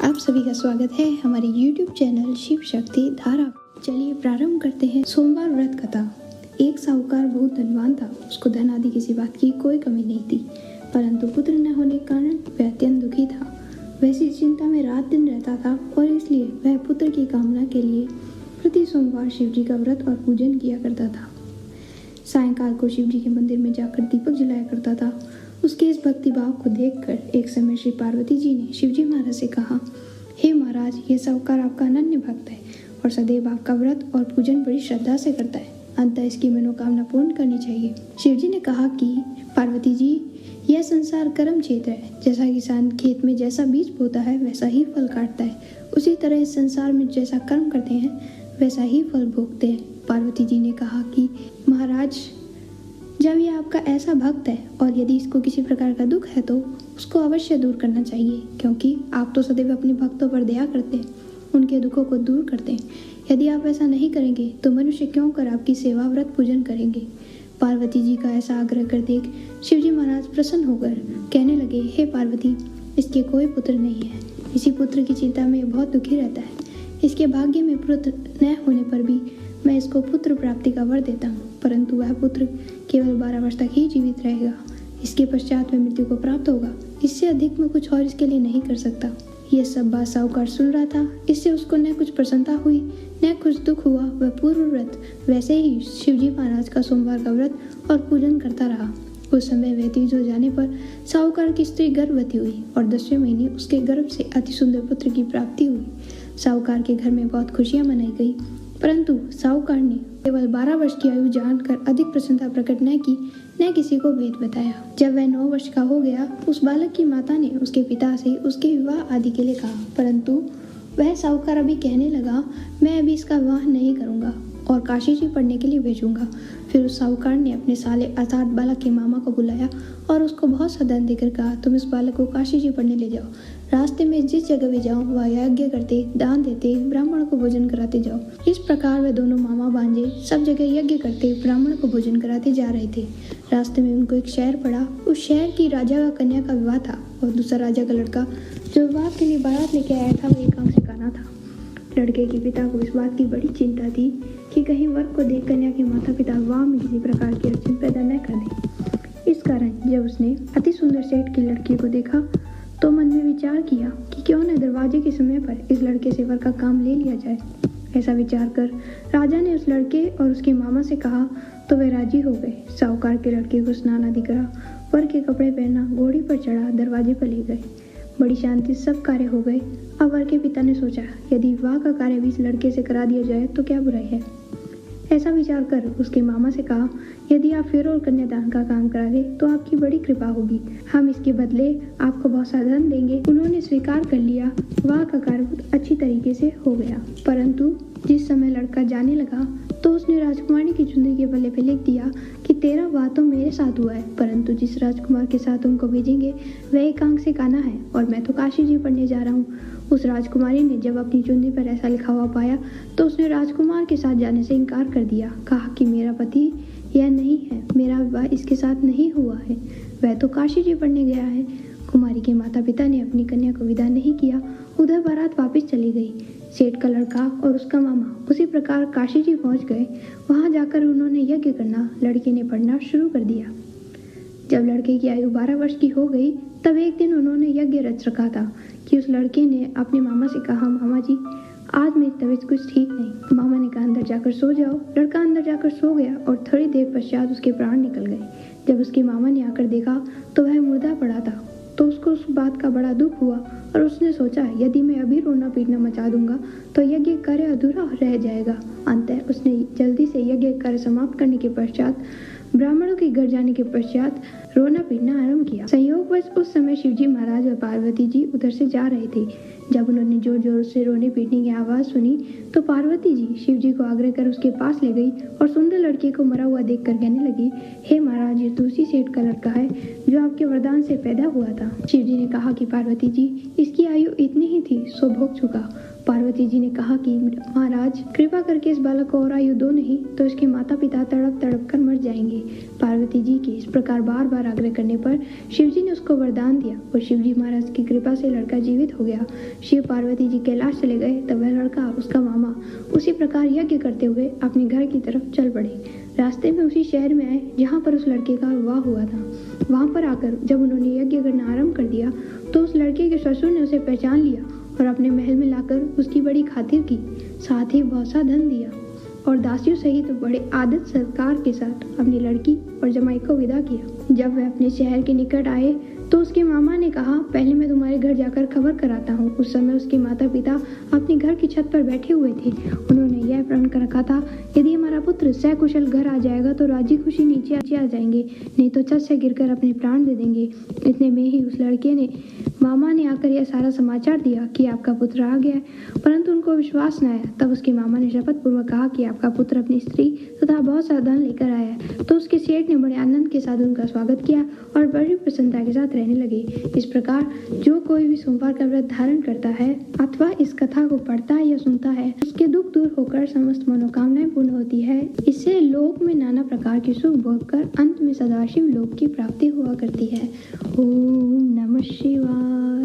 आप सभी का स्वागत है हमारे YouTube चैनल शिव शक्ति धारा। चलिए प्रारंभ करते हैं सोमवार व्रत कथा। एक साहूकार बहुत धनवान था। उसको धन आदि किसी बात की कोई कमी नहीं थी, परंतु पुत्र न होने के कारण वह अत्यंत दुखी था। वह इसी चिंता में रात दिन रहता था और इसलिए वह पुत्र की कामना के लिए प्रति सोमवार शिव जी का व्रत और पूजन किया करता था। सायंकाल को शिव जी के मंदिर में जाकर दीपक जलाया करता था। उसके इस भक्ति भाव को देखकर एक समय श्री पार्वती जी ने शिवजी महाराज से कहा, हे महाराज, यह साहूकार आपका अनन्य भक्त है और सदैव आपका व्रत और पूजन बड़ी श्रद्धा से करता है। अंततः इसकी मनोकामना पूर्ण करनी चाहिए। शिवजी ने कहा कि पार्वती जी, यह संसार कर्म क्षेत्र है। जैसा किसान खेत में जैसा बीज बोता है वैसा ही फल काटता है, उसी तरह इस संसार में जैसा कर्म करते हैं वैसा ही फल भोगते हैं। पार्वती जी ने कहा कि महाराज, जब यह आपका ऐसा भक्त है और यदि इसको किसी प्रकार का दुख है तो उसको अवश्य दूर करना चाहिए, क्योंकि आप तो सदैव अपने भक्तों पर दया करते हैं, उनके दुखों को दूर करते हैं। यदि आप ऐसा नहीं करेंगे तो मनुष्य क्यों कर आपकी सेवा व्रत पूजन करेंगे। पार्वती जी का ऐसा आग्रह कर देख शिवजी महाराज प्रसन्न होकर कहने लगे, हे पार्वती, इसके कोई पुत्र नहीं है। इसी पुत्र की चिंता में बहुत दुखी रहता है। इसके भाग्य में पुत्र न होने पर भी मैं इसको पुत्र प्राप्ति का वर देता हूँ, परंतु वह पुत्र केवल 12 वर्ष तक ही जीवित रहेगा। इसके पश्चात वह मृत्यु को प्राप्त होगा। इससे अधिक मैं कुछ और इसके लिए नहीं कर सकता। यह सब बात साहूकार सुन रहा था। इससे उसको न कुछ प्रसन्नता हुई न कुछ दुख हुआ। वह पूर्व व्रत वैसे ही शिवजी महाराज का सोमवार का व्रत और पूजन करता रहा। उस समय व्यतीत हो जाने पर साहूकार की स्त्री गर्भवती हुई और 10वें महीने उसके गर्भ से अति सुंदर पुत्र की प्राप्ति हुई। साहूकार के घर में बहुत खुशियां मनाई गई, परंतु साहूकार ने केवल 12 वर्ष की आयु जानकर अधिक प्रसन्नता प्रकट न की, न किसी को भेद बताया। जब वह 9 वर्ष का हो गया, उस बालक की माता ने उसके पिता से उसके विवाह आदि के लिए कहा, परंतु वह साहूकार अभी कहने लगा, मैं अभी इसका विवाह नहीं करूंगा और काशी जी पढ़ने के लिए भेजूंगा। फिर उस साहूकार ने अपने साले अर्थात बालक के मामा को बुलाया और उसको बहुत सा धन देकर कहा, तुम इस बालक को काशी जी पढ़ने ले जाओ। रास्ते में जिस जगह भी जाओ वह यज्ञ करते, दान देते, ब्राह्मण को भोजन कराते जाओ। इस प्रकार वे दोनों मामा भांजे सब जगह यज्ञ करते, ब्राह्मण को भोजन कराते जा रहे थे। रास्ते में उनको एक शहर पड़ा। उस शहर की राजा का कन्या का विवाह था और दूसरा राजा का लड़का जो विवाह के लिए बारात लेके आया था वो एक आंख से काना था। लड़के के पिता को इस बात की बड़ी चिंता थी कि कहीं वर को देख कन्या के माता पिता विवाह में किसी प्रकार की अड़चन पैदा न कर दें। इस कारण जब उसने अति सुंदर सेठ की लड़की को देखा तो मन में विचार किया कि क्यों न दरवाजे के समय पर इस लड़के से वर का काम ले लिया जाए। ऐसा विचार कर राजा ने उस लड़के और उसके मामा से कहा तो वे राजी हो गए। साहूकार के लड़के को स्नान आदि करा, वर के कपड़े पहना, घोड़ी पर चढ़ा, दरवाजे पर ले गए। बड़ी शांति सब कार्य हो गए। अब वर के पिता ने सोचा, यदि विवाह का कार्य भी इस लड़के से करा दिया जाए तो क्या बुराई है। ऐसा विचार कर उसके मामा से कहा, यदि आप फेर और कन्यादान का काम करा दे तो आपकी बड़ी कृपा होगी। हम इसके बदले आपको बहुत सा धन देंगे। उन्होंने स्वीकार कर लिया। विवाह का कार्य बहुत अच्छी तरीके से हो गया। परंतु जिस समय लड़का जाने लगा तो उसने राजकुमारी की चुंदरी के पल्ले पे लिख दिया कि तेरा विवाह तो मेरे साथ हुआ है, परंतु जिस राजकुमार के साथ तुमको भेजेंगे वह एक आंख से काना है और मैं तो काशी जी पढ़ने जा रहा हूँ। उस राजकुमारी ने जब अपनी चुंदरी पर ऐसा लिखा हुआ पाया तो उसने राजकुमार के साथ जाने से इनकार कर दिया। कहा कि मेरा पति यह नहीं है, मेरा विवाह इसके साथ नहीं हुआ है, वह तो काशी जी पढ़ने गया है। कुमारी के माता पिता ने अपनी कन्या को विदा नहीं किया। उधर बारात वापस चली गई। सेठ का लड़का और उसका मामा उसी प्रकार काशी जी पहुंच गए। वहां जाकर उन्होंने यज्ञ करना, लड़के ने पढ़ना शुरू कर दिया। जब लड़के की आयु 12 वर्ष की हो गई तब एक दिन उन्होंने यज्ञ रच रखा था कि उस लड़के ने अपने मामा से कहा, मामा जी, आज मेरी तबीयत कुछ ठीक नहीं। मामा ने कहा, अंदर जाकर सो जाओ। लड़का अंदर जाकर सो गया और थोड़ी देर पश्चात उसके प्राण निकल गए। जब उसके मामा ने आकर देखा तो वह मुर्दा पड़ा था, तो उसको उस बात का बड़ा दुख हुआ और उसने सोचा, यदि मैं अभी रोना पीटना मचा दूंगा तो यज्ञ कार्य अधूरा रह जाएगा। अंततः उसने जल्दी से यज्ञ कार्य समाप्त करने के पश्चात ब्राह्मणों के घर जाने के पश्चात रोना पीटना आरंभ किया। संयोगवश उस समय शिवजी महाराज और पार्वती जी उधर से जा रहे थे। जब उन्होंने जोर जोर से रोने पीटने की आवाज सुनी तो पार्वती जी शिवजी को आग्रह कर उसके पास ले गई और सुंदर लड़के को मरा हुआ देखकर कहने लगी, हे महाराज, ये तुलसी सेठ का लड़का है जो आपके वरदान से पैदा हुआ था। शिवजी ने कहा कि पार्वती जी, इसकी आयु इतनी ही थी सो भोग चुका, पार्वती जी ने कहा कि महाराज, कृपा करके इस बालक को और आयु दो, नहीं तो इसके माता पिता तड़प तड़प कर मर जाएंगे। पार्वती जी के इस प्रकार बार बार आग्रह करने पर शिव जी ने उसको वरदान दिया और शिव जी महाराज की कृपा से लड़का जीवित हो गया। शिव पार्वती जी कैलाश चले गए तब वह लड़का, उसका मामा, उसी प्रकार यज्ञ करते हुए अपने घर की तरफ चल पड़े। रास्ते में उसी शहर में आए जहाँ पर उस लड़के का विवाह हुआ था। वहाँ पर आकर जब उन्होंने यज्ञ करना आरंभ कर दिया तो उस लड़के के ससुर ने उसे पहचान लिया और अपने महल में लाकर उसकी बड़ी खातिर की, साथ ही बहुत सा धन दिया और दासियों सहित बड़े आदर सत्कार के साथ अपनी लड़की और जमाई को विदा किया। जब वह अपने शहर के निकट आए तो उसके मामा ने कहा, पहले मैं तुम्हारे घर जाकर खबर कराता हूँ। उस समय उसके माता पिता अपने घर की छत पर बैठे हुए थे। उन्होंने यह प्रण कर रखा था, यदि हमारा पुत्र सकुशल घर आ जाएगा तो राजी खुशी नीचे आ जाएंगे, नहीं तो छत से गिरकर अपने प्राण दे देंगे। इतने में ही उस लड़के ने मामा ने आकर यह सारा समाचार दिया कि आपका पुत्र आ गया है, परंतु उनको विश्वास न आया। तब उसके मामा ने शपथ पूर्वक कहा कि आपका पुत्र अपनी स्त्री तथा बहुत सा धन लेकर आया है। तो उसके सेठ ने बड़े आनंद के साथ उनका स्वागत किया और बड़ी प्रसन्नता के साथ रहने लगे। इस प्रकार जो कोई भी सोमवार का व्रत धारण करता है अथवा इस कथा को पढ़ता है या सुनता है, उसके दुख दूर होकर समस्त मनोकामनाएं पूर्ण होती है। इससे लोक में नाना प्रकार के सुख भोग कर अंत में सदाशिव लोक की प्राप्ति हुआ करती है। ओम नमः शिवाय।